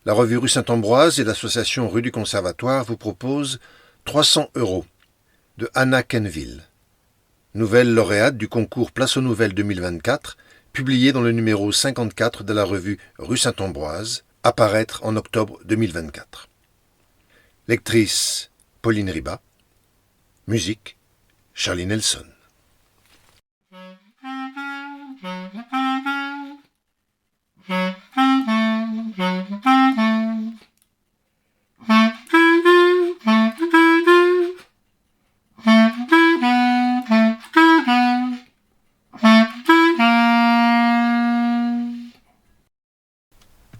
La revue Rue Saint-Ambroise et l'association Rue du Conservatoire vous proposent 300 € de Anna Quenneville, nouvelle lauréate du concours Place aux Nouvelles 2024, publiée dans le numéro 54 de la revue Rue Saint-Ambroise, à paraître en octobre 2024. Lectrice Pauline Riba. Musique Charlie Nelson. «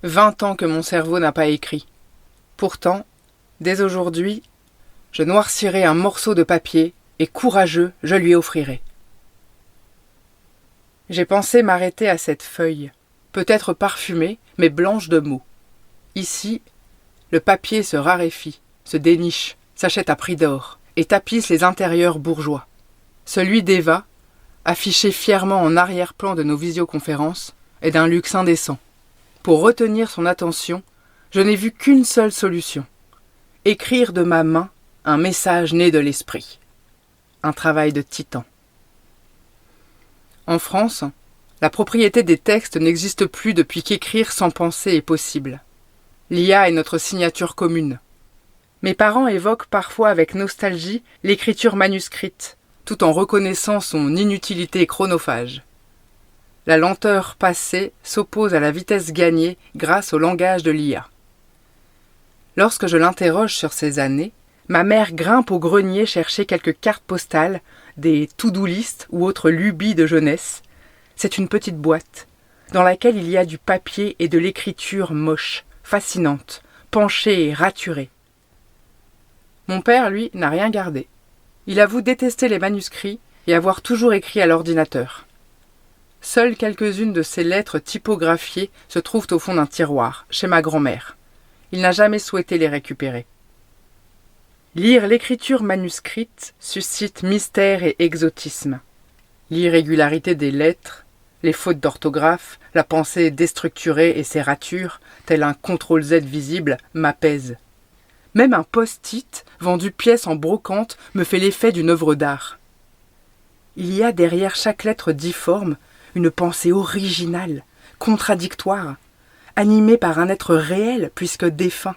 20 ans que mon cerveau n'a pas écrit. Pourtant, dès aujourd'hui, je noircirai un morceau de papier et courageux, je lui offrirai. J'ai pensé m'arrêter à cette feuille, peut-être parfumée, mais blanche de mots. Ici, le papier se raréfie, se déniche, s'achète à prix d'or et tapisse les intérieurs bourgeois. Celui d'Eva, affiché fièrement en arrière-plan de nos visioconférences, est d'un luxe indécent. Pour retenir son attention, je n'ai vu qu'une seule solution. Écrire de ma main un message né de l'esprit. Un travail de titan. En France, la propriété des textes n'existe plus depuis qu'écrire sans penser est possible. L'IA est notre signature commune. Mes parents évoquent parfois avec nostalgie l'écriture manuscrite, tout en reconnaissant son inutilité chronophage. La lenteur passée s'oppose à la vitesse gagnée grâce au langage de l'IA. Lorsque je l'interroge sur ces années, ma mère grimpe au grenier chercher quelques cartes postales, des to-do list ou autres lubies de jeunesse. C'est une petite boîte, dans laquelle il y a du papier et de l'écriture moche, fascinante, penchée et raturée. Mon père, lui, n'a rien gardé. Il avoue détester les manuscrits et avoir toujours écrit à l'ordinateur. Seules quelques-unes de ses lettres typographiées se trouvent au fond d'un tiroir, chez ma grand-mère. Il n'a jamais souhaité les récupérer. Lire l'écriture manuscrite suscite mystère et exotisme. L'irrégularité des lettres, les fautes d'orthographe, la pensée déstructurée et ses ratures, tel un CTRL-Z visible, m'apaisent. Même un post-it, vendu pièce en brocante, me fait l'effet d'une œuvre d'art. Il y a derrière chaque lettre difforme une pensée originale, contradictoire, animée par un être réel puisque défunt.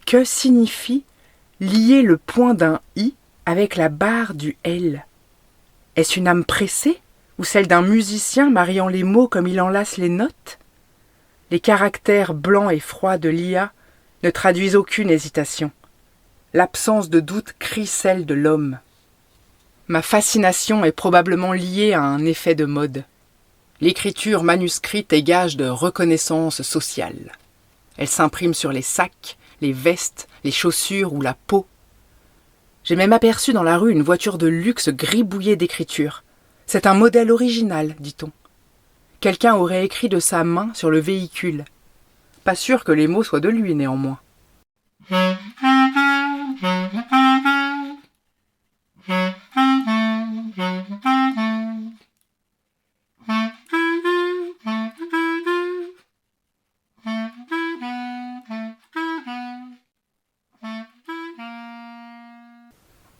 Que signifie lier le point d'un i avec la barre du L? Est-ce une âme pressée ou celle d'un musicien mariant les mots comme il enlace les notes? Les caractères blancs et froids de l'IA ne traduisent aucune hésitation. L'absence de doute crie celle de l'homme. Ma fascination est probablement liée à un effet de mode. L'écriture manuscrite est gage de reconnaissance sociale. Elle s'imprime sur les sacs, les vestes, les chaussures ou la peau. J'ai même aperçu dans la rue une voiture de luxe gribouillée d'écriture. C'est un modèle original, dit-on. Quelqu'un aurait écrit de sa main sur le véhicule. Pas sûr que les mots soient de lui, néanmoins.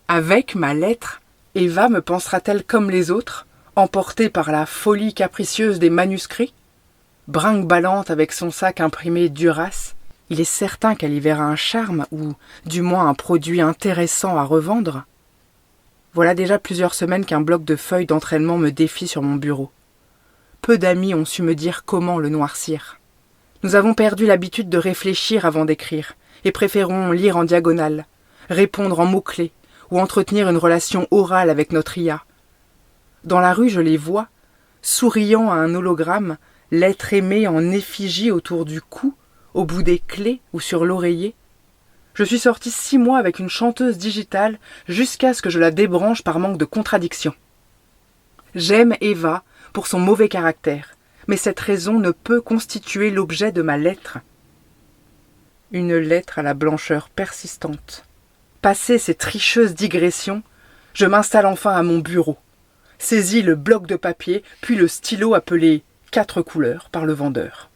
Avec ma lettre, Eva me pensera-t-elle comme les autres, emportée par la folie capricieuse des manuscrits? Brinque-ballante avec son sac imprimé Duras, il est certain qu'elle y verra un charme ou, du moins, un produit intéressant à revendre. Voilà déjà plusieurs semaines qu'un bloc de feuilles d'entraînement me défie sur mon bureau. Peu d'amis ont su me dire comment le noircir. Nous avons perdu l'habitude de réfléchir avant d'écrire et préférons lire en diagonale, répondre en mots-clés ou entretenir une relation orale avec notre IA. Dans la rue, je les vois, souriant à un hologramme, l'être aimé en effigie autour du cou, au bout des clés ou sur l'oreiller. Je suis sortie 6 mois avec une chanteuse digitale jusqu'à ce que je la débranche par manque de contradiction. J'aime Eva pour son mauvais caractère, mais cette raison ne peut constituer l'objet de ma lettre. Une lettre à la blancheur persistante. Passé ces tricheuses digressions, je m'installe enfin à mon bureau, saisis le bloc de papier, puis le stylo appelé 4 couleurs par le vendeur.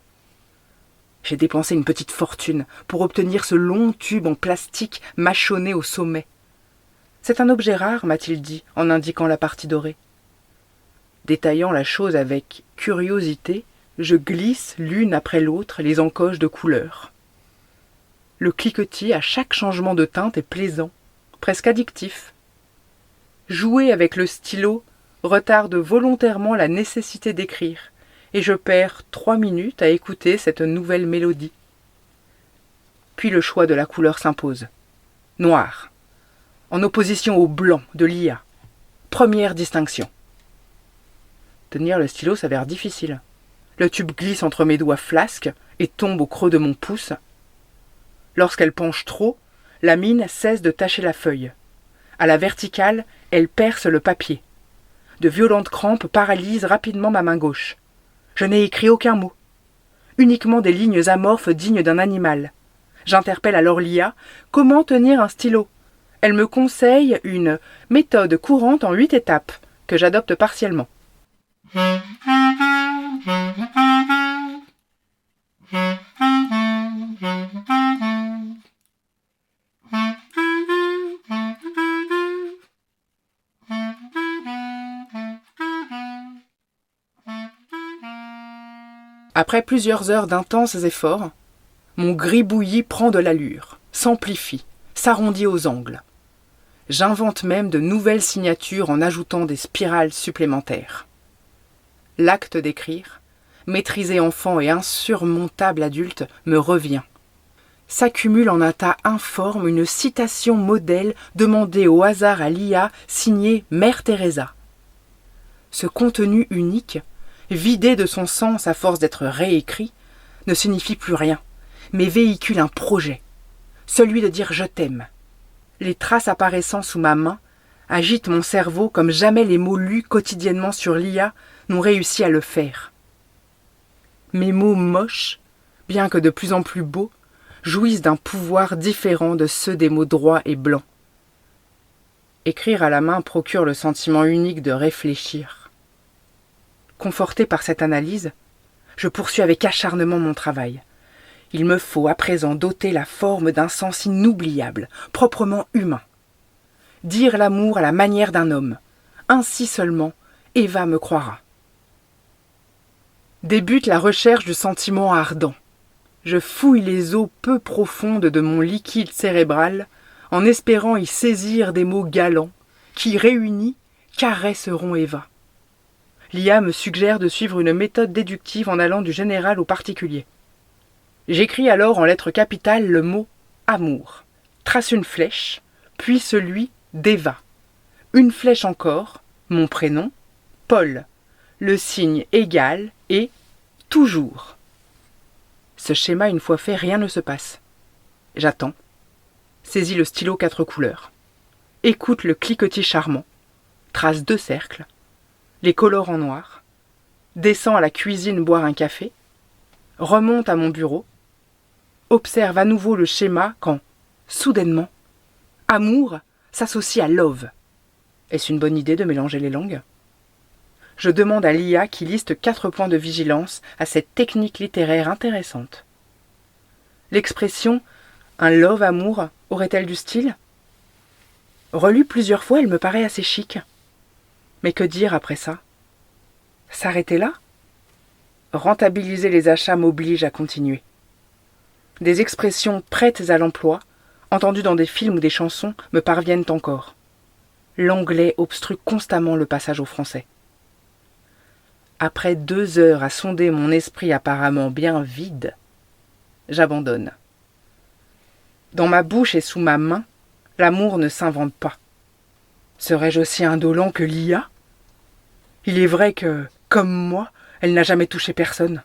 J'ai dépensé une petite fortune pour obtenir ce long tube en plastique mâchonné au sommet. C'est un objet rare, m'a-t-il dit, en indiquant la partie dorée. Détaillant la chose avec curiosité, je glisse l'une après l'autre les encoches de couleur. Le cliquetis à chaque changement de teinte est plaisant, presque addictif. Jouer avec le stylo retarde volontairement la nécessité d'écrire, et je perds 3 minutes à écouter cette nouvelle mélodie. Puis le choix de la couleur s'impose. Noir, en opposition au blanc de l'IA. Première distinction. Tenir le stylo s'avère difficile. Le tube glisse entre mes doigts flasques et tombe au creux de mon pouce. Lorsqu'elle penche trop, la mine cesse de tacher la feuille. À la verticale, elle perce le papier. De violentes crampes paralysent rapidement ma main gauche. Je n'ai écrit aucun mot. Uniquement des lignes amorphes dignes d'un animal. J'interpelle alors l'IA. Comment tenir un stylo? Elle me conseille une méthode courante en 8 étapes, que j'adopte partiellement. Après plusieurs heures d'intenses efforts, mon gribouillis prend de l'allure, s'amplifie, s'arrondit aux angles. J'invente même de nouvelles signatures en ajoutant des spirales supplémentaires. L'acte d'écrire, maîtrisé enfant et insurmontable adulte, me revient. S'accumule en un tas informe une citation modèle demandée au hasard à l'IA signée Mère Teresa. Ce contenu unique, vidé de son sens à force d'être réécrit, ne signifie plus rien, mais véhicule un projet, celui de dire « je t'aime ». Les traces apparaissant sous ma main agitent mon cerveau comme jamais les mots lus quotidiennement sur l'IA n'ont réussi à le faire. Mes mots moches, bien que de plus en plus beaux, jouissent d'un pouvoir différent de ceux des mots droits et blancs. Écrire à la main procure le sentiment unique de réfléchir. Conforté par cette analyse, je poursuis avec acharnement mon travail. Il me faut à présent doter la forme d'un sens inoubliable, proprement humain. Dire l'amour à la manière d'un homme. Ainsi seulement, Eva me croira. Débute la recherche du sentiment ardent. Je fouille les eaux peu profondes de mon liquide cérébral en espérant y saisir des mots galants qui, réunis, caresseront Eva. L'IA me suggère de suivre une méthode déductive en allant du général au particulier. J'écris alors en lettres capitales le mot « amour », trace une flèche, puis celui d'Eva. Une flèche encore, mon prénom, Paul, le signe égal et toujours. Ce schéma une fois fait, rien ne se passe. J'attends. Saisis le stylo 4 couleurs. Écoute le cliquetis charmant. Trace 2 cercles. Les colore en noir. Descends à la cuisine boire un café. Remonte à mon bureau. Observe à nouveau le schéma quand, soudainement, amour s'associe à love. Est-ce une bonne idée de mélanger les langues? Je demande à l'IA qui liste 4 points de vigilance à cette technique littéraire intéressante. L'expression « un love-amour » aurait-elle du style? Relue plusieurs fois, elle me paraît assez chic. Mais que dire après ça? S'arrêter là? Rentabiliser les achats m'oblige à continuer. Des expressions prêtes à l'emploi, entendues dans des films ou des chansons, me parviennent encore. L'anglais obstrue constamment le passage au français. Après 2 heures à sonder mon esprit apparemment bien vide, j'abandonne. Dans ma bouche et sous ma main, l'amour ne s'invente pas. Serais-je aussi indolent que l'IA? Il est vrai que, comme moi, elle n'a jamais touché personne.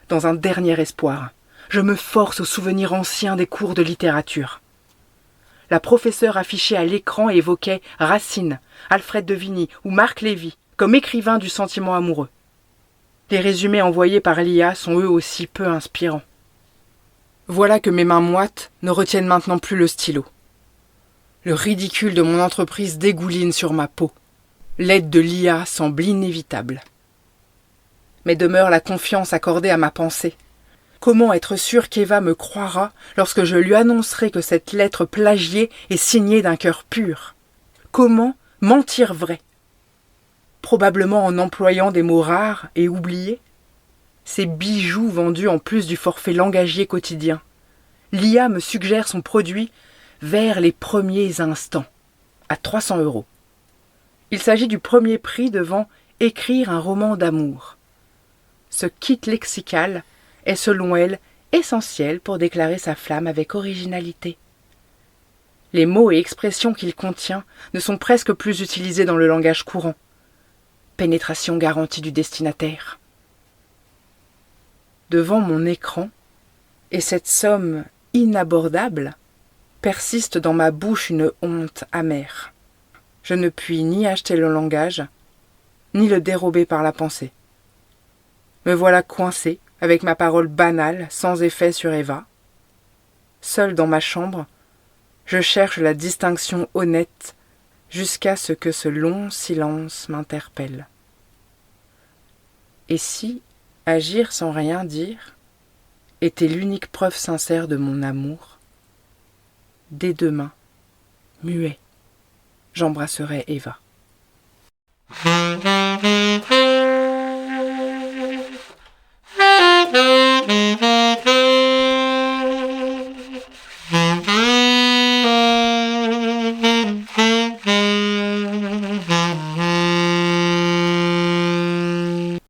Dans un dernier espoir, je me force aux souvenirs anciens des cours de littérature. La professeure affichée à l'écran évoquait Racine, Alfred de Vigny ou Marc Lévy comme écrivains du sentiment amoureux. Les résumés envoyés par l'IA sont eux aussi peu inspirants. Voilà que mes mains moites ne retiennent maintenant plus le stylo. Le ridicule de mon entreprise dégouline sur ma peau. L'aide de l'IA semble inévitable. Mais demeure la confiance accordée à ma pensée, Comment être sûr qu'Eva me croira lorsque je lui annoncerai que cette lettre plagiée est signée d'un cœur pur? Comment mentir vrai? Probablement en employant des mots rares et oubliés. Ces bijoux vendus en plus du forfait langagier quotidien. L'IA me suggère son produit vers les premiers instants, à 300 €. Il s'agit du premier prix devant écrire un roman d'amour. Ce kit lexical est selon elle essentiel pour déclarer sa flamme avec originalité. Les mots et expressions qu'il contient ne sont presque plus utilisés dans le langage courant. Pénétration garantie du destinataire. Devant mon écran, et cette somme inabordable, persiste dans ma bouche une honte amère. Je ne puis ni acheter le langage, ni le dérober par la pensée. Me voilà coincé, avec ma parole banale, sans effet sur Eva. Seul dans ma chambre, je cherche la distinction honnête jusqu'à ce que ce long silence m'interpelle. Et si agir sans rien dire était l'unique preuve sincère de mon amour, dès demain, muet, j'embrasserai Eva.